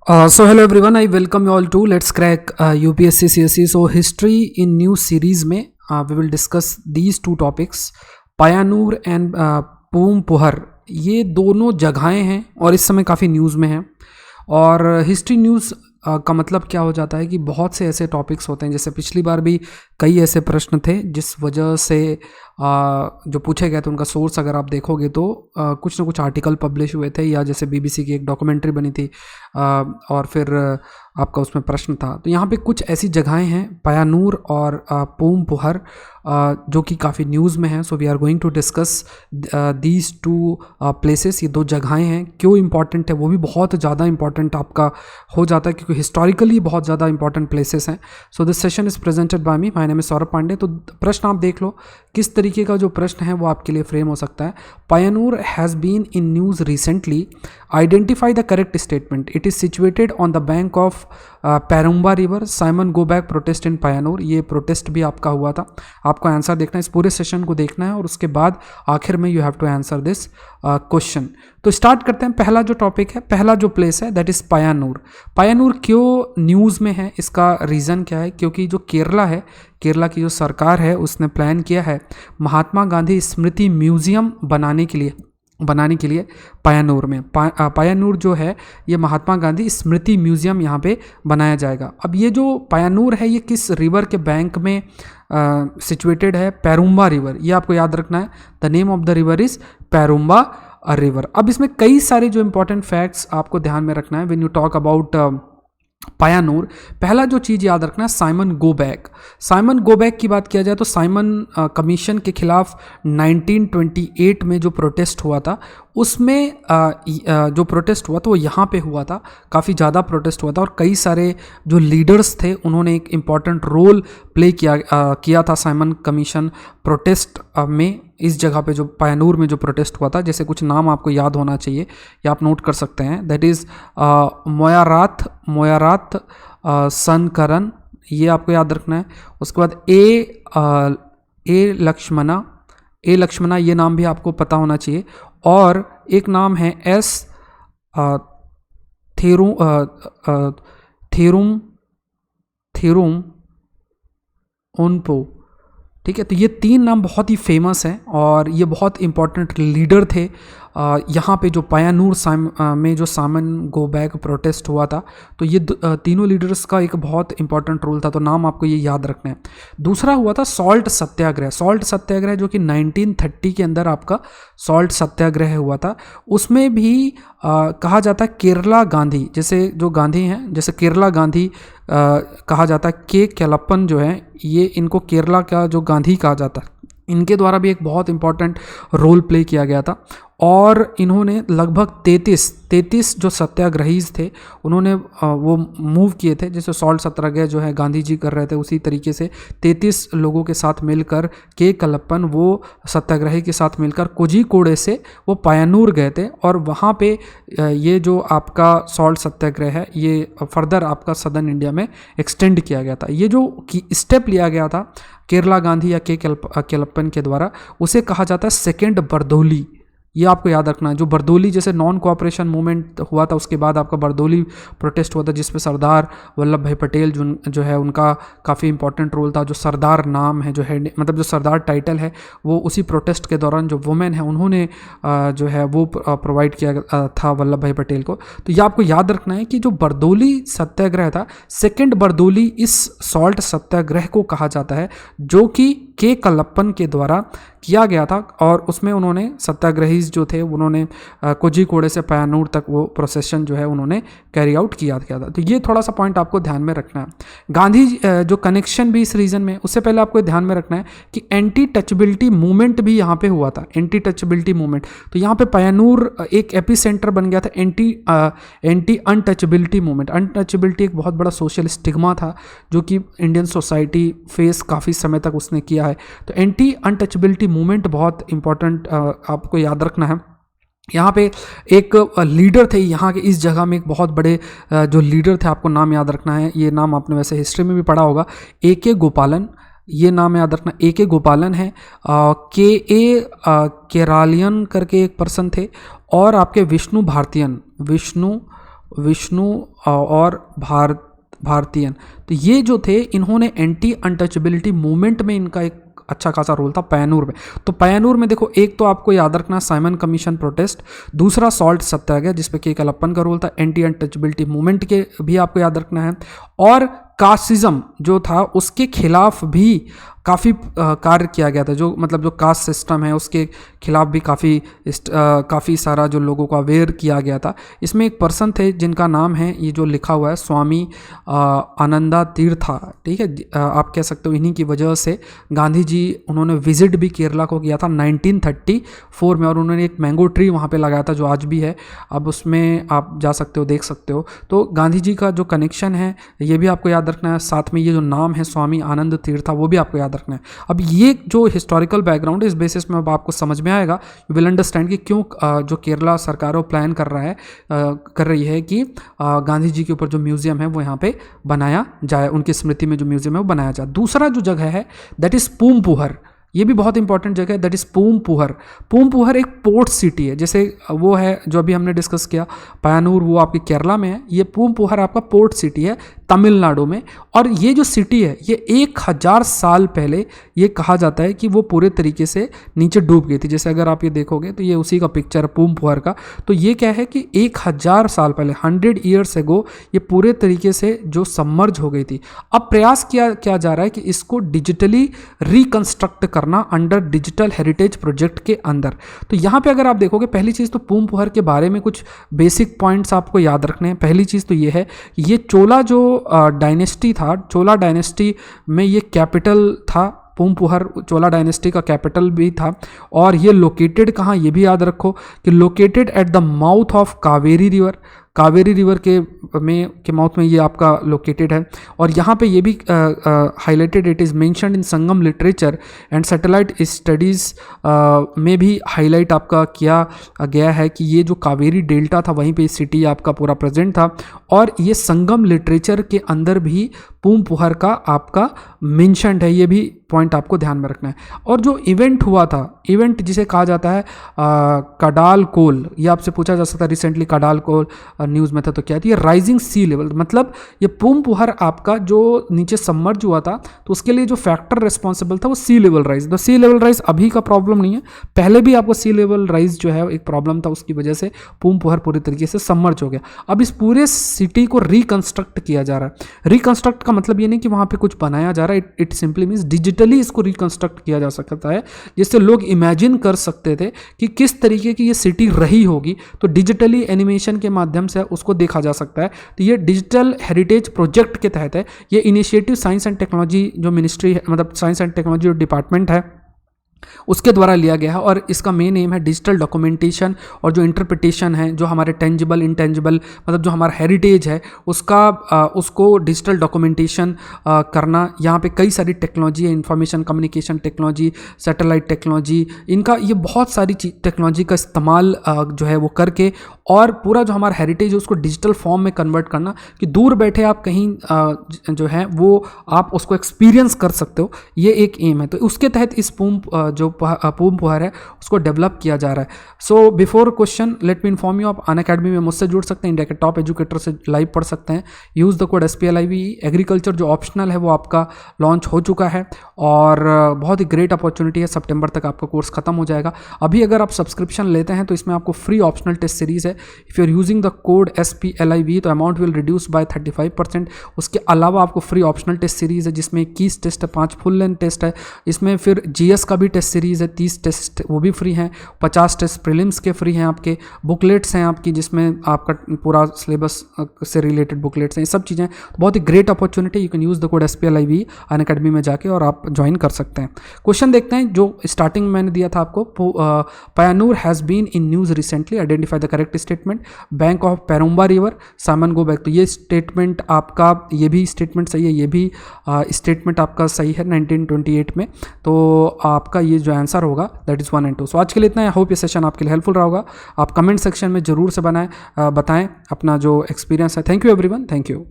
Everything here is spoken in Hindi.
So hello everyone, I welcome you all to Let's Crack UPSC CSE. So history in new series में we will discuss these two topics, Payyanur and Poompuhar. ये दोनों जगहें हैं और इस समय काफ़ी न्यूज़ में हैं. और हिस्ट्री न्यूज़ का मतलब क्या हो जाता है कि बहुत से ऐसे टॉपिक्स होते हैं, जैसे पिछली बार भी कई ऐसे प्रश्न थे जिस वजह से जो पूछे गए थे उनका सोर्स अगर आप देखोगे तो कुछ ना कुछ आर्टिकल पब्लिश हुए थे, या जैसे बीबीसी की एक डॉक्यूमेंट्री बनी थी और फिर आपका उसमें प्रश्न था. तो यहाँ पे कुछ ऐसी जगहें हैं पयानूर और पूम पुहर जो कि काफ़ी न्यूज़ में हैं. So we are going to discuss these two places. ये दो जगहें हैं, क्यों इंपॉर्टेंट है वो भी बहुत ज़्यादा इंपॉर्टेंट आपका हो जाता है क्योंकि हिस्टोरिकली बहुत ज़्यादा इंपॉर्टेंट प्लेसेस हैं. So this session is presented by me, my name is Saurabh Pandey. तो प्रश्न आप देख लो किस तरीके का जो प्रश्न है वो आपके लिए फ्रेम हो सकता है. Payyanur has been in news recently, identify the correct statement. It is situated on the bank of Perumba river. Simon go back protest in Payyanur. ये प्रोटेस्ट भी आपका हुआ था. आपको आंसर देखना है, इस पूरे सेशन को देखना है और उसके बाद आखिर में you have to answer this question. तो स्टार्ट करते हैं. पहला जो टॉपिक है, पहला जो प्लेस है दैट इज़ पयानूर. पयानूर क्यों न्यूज़ में है, इसका रीज़न क्या है? क्योंकि जो केरला है, केरला की जो सरकार है उसने प्लान किया है महात्मा गांधी स्मृति म्यूजियम बनाने के लिए पयानूर में. पयानूर जो है ये महात्मा गांधी स्मृति म्यूजियम यहाँ पे बनाया जाएगा. अब ये जो पयानूर है ये किस रिवर के बैंक में सिचुएटेड है? पैरुम्बा रिवर. ये आपको याद रखना है. The name of the river is Perumba river. अब इसमें कई सारे जो इंपॉर्टेंट फैक्ट्स आपको ध्यान में रखना है व्हेन यू टॉक अबाउट पयानूर. पहला जो चीज़ याद रखना है, Simon go back. Simon go back की बात किया जाए तो साइमन कमीशन के खिलाफ 1928 में जो प्रोटेस्ट हुआ था उसमें जो प्रोटेस्ट हुआ था वो यहाँ पे हुआ था. काफ़ी ज़्यादा प्रोटेस्ट हुआ था और कई सारे जो लीडर्स थे उन्होंने एक इम्पॉर्टेंट रोल प्ले किया था साइमन कमीशन प्रोटेस्ट में. इस जगह पे जो पयानूर में जो प्रोटेस्ट हुआ था, जैसे कुछ नाम आपको याद होना चाहिए या आप नोट कर सकते हैं. दैट इज़ मोयारात सनकरन, ये आपको याद रखना है. उसके बाद ए लक्ष्मणा, ये नाम भी आपको पता होना चाहिए. और एक नाम है एस थेरुम ओनपो. ठीक है, तो ये तीन नाम बहुत ही फेमस हैं और ये बहुत इंपॉर्टेंट लीडर थे यहाँ पे जो पयानूर में जो साइमन गो बैक प्रोटेस्ट हुआ था. तो ये तीनों लीडर्स का एक बहुत इंपॉर्टेंट रोल था, तो नाम आपको ये याद रखना है. दूसरा हुआ था सॉल्ट सत्याग्रह. सॉल्ट सत्याग्रह जो कि 1930 के अंदर आपका सॉल्ट सत्याग्रह हुआ था. उसमें भी कहा जाता है केरला गांधी, जैसे जो गांधी हैं जैसे केरला गांधी कहा जाता है. के केलप्पन जो है ये इनको केरला का जो गांधी कहा जाता है, इनके द्वारा भी एक बहुत इंपॉर्टेंट रोल प्ले किया गया था. और इन्होंने लगभग 33 जो सत्याग्रहीज थे उन्होंने वो मूव किए थे. जैसे सॉल्ट सत्याग्रह जो है गांधी जी कर रहे थे, उसी तरीके से 33 लोगों के साथ मिलकर के कलप्पन वो सत्याग्रही के साथ मिलकर कोझिकोडे से वो पयानूर गए थे. और वहाँ पे ये जो आपका सॉल्ट सत्याग्रह है ये फर्दर आपका सदर्न इंडिया में एक्सटेंड किया गया था. ये जो स्टेप लिया गया था केरला गांधी या के केलप्पन के द्वारा, उसे कहा जाता है सेकेंड बरदौली. ये आपको याद रखना है. जो बरदौली जैसे नॉन कोऑपरेशन मूवमेंट हुआ था उसके बाद आपका बरदौली प्रोटेस्ट हुआ था जिसमें सरदार वल्लभ भाई पटेल जो है उनका काफ़ी इंपॉर्टेंट रोल था. जो सरदार नाम है, जो है मतलब जो सरदार टाइटल है, वो उसी प्रोटेस्ट के दौरान जो वुमेन है उन्होंने जो है वो प्रोवाइड किया था वल्लभ भाई पटेल को. तो ये आपको याद रखना है कि जो बरदौली सत्याग्रह था, सेकेंड बरदौली इस सॉल्ट सत्याग्रह को कहा जाता है जो कि के कलप्पन के द्वारा किया गया था. और उसमें उन्होंने सत्याग्रही जो थे उन्होंने कोझिकोडे से पयानूर तक वो प्रोसेशन जो है उन्होंने कैरी आउट किया था. तो ये थोड़ा सा पॉइंट आपको ध्यान में रखना है. गांधी जो कनेक्शन भी इस रीजन में, उससे पहले आपको ध्यान में रखना है कि एंटी टचबिलिटी मूवमेंट भी यहाँ पे हुआ था. एंटी टचबिलिटी मूवमेंट, तो यहाँ पे पयानूर एक एपी सेंटर बन गया था एंटी अनटचबिलिटी मूवमेंट. अनटचबिलिटी एक बहुत बड़ा सोशल स्टिग्मा था जो कि इंडियन सोसाइटी फेस काफ़ी समय तक उसने किया है. तो एंटी अनटचबिलिटी मूवमेंट बहुत इंपॉर्टेंट आपको याद रखना है. यहाँ पे एक लीडर थे यहाँ के इस जगह में, एक बहुत बड़े जो लीडर थे, आपको नाम याद रखना है. ये नाम आपने वैसे हिस्ट्री में भी पढ़ा होगा, A.K. गोपालन. ये नाम याद रखना, A.K. गोपालन है. K.A. केरालियन करके एक पर्सन थे. और आपके विष्णु विष्णु और भारतीयन। तो ये जो थे इन्होंने एंटी अनटचेबिलिटी मूवमेंट में इनका एक अच्छा खासा रोल था पय्यानूर में। तो पय्यानूर में देखो, एक तो आपको याद रखना साइमन कमीशन प्रोटेस्ट, दूसरा सॉल्ट सत्याग्रह जिसपे के कलप्पन का रोल था, एंटी अनटचेबिलिटी मूवमेंट के भी आपको याद रखना है, और कास्टिज्म जो था उसके खिलाफ भी काफ़ी कार्य किया गया था। जो मतलब जो कास्ट सिस्टम है उसके खिलाफ भी काफ़ी सारा जो लोगों को अवेयर किया गया था। इसमें एक पर्सन थे जिनका नाम है, ये जो लिखा हुआ है, स्वामी आनंदा तीर्था, ठीक है। आप कह सकते हो इन्हीं की वजह से गांधी जी, उन्होंने विजिट भी केरला को किया था 1934 में, और उन्होंने एक मैंगो ट्री वहाँ पे लगाया था जो आज भी है। अब उसमें आप जा सकते हो, देख सकते हो। तो गांधी जी का जो कनेक्शन है ये भी आपको याद रखना है। साथ में ये जो नाम है स्वामी आनंद तीर्था, वो भी आपको याद रखना है। अब ये जो हिस्टोरिकल बैकग्राउंड है, इस बेसिस में अब आपको समझ में आएगा, यू विल अंडरस्टैंड कि क्यों जो केरला सरकार वो प्लान कर रही है कि गांधी जी के ऊपर जो म्यूजियम है वो यहाँ पे बनाया जाए, उनकी स्मृति में जो म्यूजियम है वो बनाया जाए। दूसरा जो जगह है दैट इज पूमपुहर, ये भी बहुत इंपॉर्टेंट जगह है, दैट इज पूमपुहर। पूमपुहर एक पोर्ट सिटी है, जैसे वो है जो अभी हमने डिस्कस किया पय्यानूर, वो आपकी केरला में है। ये पूमपुहर आपका पोर्ट सिटी है तमिलनाडु में, और ये जो सिटी है ये 1000 साल पहले ये कहा जाता है कि वो पूरे तरीके से नीचे डूब गई थी। जैसे अगर आप ये देखोगे तो ये उसी का पिक्चर है पूमपुहर का। तो ये क्या है कि 1000 साल पहले, 100 ईयर्स एगो, ये पूरे तरीके से जो सबमर्ज हो गई थी। अब प्रयास किया जा रहा है कि इसको डिजिटली रिकंस्ट्रक्ट करना अंडर डिजिटल हेरिटेज प्रोजेक्ट के अंदर। तो यहाँ पे अगर आप देखोगे, पहली चीज़ तो पूमपुहर के बारे में कुछ बेसिक पॉइंट्स आपको याद रखने हैं। पहली चीज़ तो ये है कि ये चोला जो डायनेस्टी था, चोला डायनेस्टी में ये कैपिटल था। पूमपुहर चोला डायनेस्टी का कैपिटल भी था। और ये लोकेटेड कहाँ, ये भी याद रखो कि located at the mouth of Kaveri river, Kaveri river के माउथ में ये आपका लोकेटेड है। और यहाँ पे ये भी highlighted, it is mentioned in Sangam literature and satellite studies में भी हाईलाइट आपका किया गया है कि ये जो कावेरी डेल्टा था वहीं पे सिटी आपका पूरा प्रेजेंट था। और ये संगम लिटरेचर के अंदर भी पूमपुहर का आपका मेंशन्ड है, ये भी पॉइंट आपको ध्यान में रखना है। और जो इवेंट हुआ था, इवेंट जिसे कहा जाता है कडाल कोल, ये आपसे पूछा जा सकता है रिसेंटली कडाल कोल न्यूज़ में था तो क्या थी, ये राइजिंग सी लेवल, मतलब ये पूमपुहर आपका जो नीचे सबमर्ज हुआ था तो उसके लिए जो फैक्टर रिस्पॉन्सिबल था वो सी लेवल राइज। तो सी लेवल राइज अभी का प्रॉब्लम नहीं है, पहले भी आपको सी लेवल राइज जो है एक प्रॉब्लम था, उसकी वजह से पूमपुहर पूरी तरीके से सबमर्ज हो गया। अब इस पूरे सिटी को रिकंस्ट्रक्ट किया जा रहा है। रिकंस्ट्रक्ट का मतलब ये नहीं कि वहाँ पे कुछ बनाया जा रहा है, इट सिंपली मीन्स डिजिटली इसको रिकंस्ट्रक्ट किया जा सकता है, जिससे लोग इमेजिन कर सकते थे कि किस तरीके की ये सिटी रही होगी। तो डिजिटली एनिमेशन के माध्यम से उसको देखा जा सकता है। तो ये डिजिटल हेरिटेज प्रोजेक्ट के तहत है। ये इनिशिएटिव साइंस एंड टेक्नोलॉजी जो मिनिस्ट्री है, मतलब साइंस एंड टेक्नोलॉजी जो डिपार्टमेंट है उसके द्वारा लिया गया है। और इसका मेन एम है डिजिटल डॉक्यूमेंटेशन और जो इंटरप्रिटेशन है, जो हमारे टेंजिबल इंटेंजिबल, मतलब जो हमारा हेरिटेज है उसको डिजिटल डॉक्यूमेंटेशन करना। यहाँ पे कई सारी टेक्नोलॉजी है, information communication technology, satellite technology, इनका ये बहुत सारी टेक्नोलॉजी का इस्तेमाल जो है वो करके और पूरा जो हमारा हेरिटेज है उसको डिजिटल फॉर्म में कन्वर्ट करना कि दूर बैठे आप कहीं जो है वो आप उसको एक्सपीरियंस कर सकते हो, ये एक एम है। तो उसके तहत इस पूमपुहर है उसको डेवलप किया जा रहा है। So before question let me inform you, आप अनअकैडमी में मुझसे जुड़ सकते हैं, इंडिया के टॉप एजुकेटर से लाइव पढ़ सकते हैं। Use the code SPLIVE। Agriculture जो ऑप्शनल है वो आपका लॉन्च हो चुका है और बहुत ही ग्रेट अपॉर्चुनिटी है, सितंबर तक आपका कोर्स खत्म हो जाएगा। अभी अगर आप सब्सक्रिप्शन लेते हैं तो इसमें आपको फ्री ऑप्शनल टेस्ट सीरीज़ है। If you are using the code SPLIVE तो अमाउंट विल रिड्यूस बाय 35%। उसके अलावा आपको फ्री ऑप्शनल टेस्ट सीरीज़ है जिसमें 21 टेस्ट है, 5 फुल लेंथ टेस्ट है। इसमें फिर GS का भी टेस्ट सीरीज़ है, 30 टेस्ट वो भी फ्री हैं, 50 टेस्ट प्रीलिम्स के फ्री हैं, आपके बुकलेट्स हैं आपकी जिसमें आपका पूरा सिलेबस से रिलेटेड बुकलेट्स हैं, ये सब चीज़ें। बहुत ही great opportunity, you can use the code SPLIVE Unacademy में जाके और आप ज्वाइन कर सकते हैं। क्वेश्चन देखते हैं जो स्टार्टिंग में मैंने दिया था आपको। Payyanur has been in news recently, identify the correct statement. Bank of Perumba river, Simon go back. तो ये स्टेटमेंट आपका, ये भी स्टेटमेंट सही है, ये भी स्टेटमेंट आपका सही है 1928 में। तो आपका ये जो आंसर होगा दैट इज़ 1 और 2। सो आज के लिए इतना है। होप ये सेशन आपके लिए हेल्पफुल रहा होगा। आप कमेंट सेक्शन में ज़रूर से बताएं अपना जो एक्सपीरियंस है। Thank you everyone, thank you.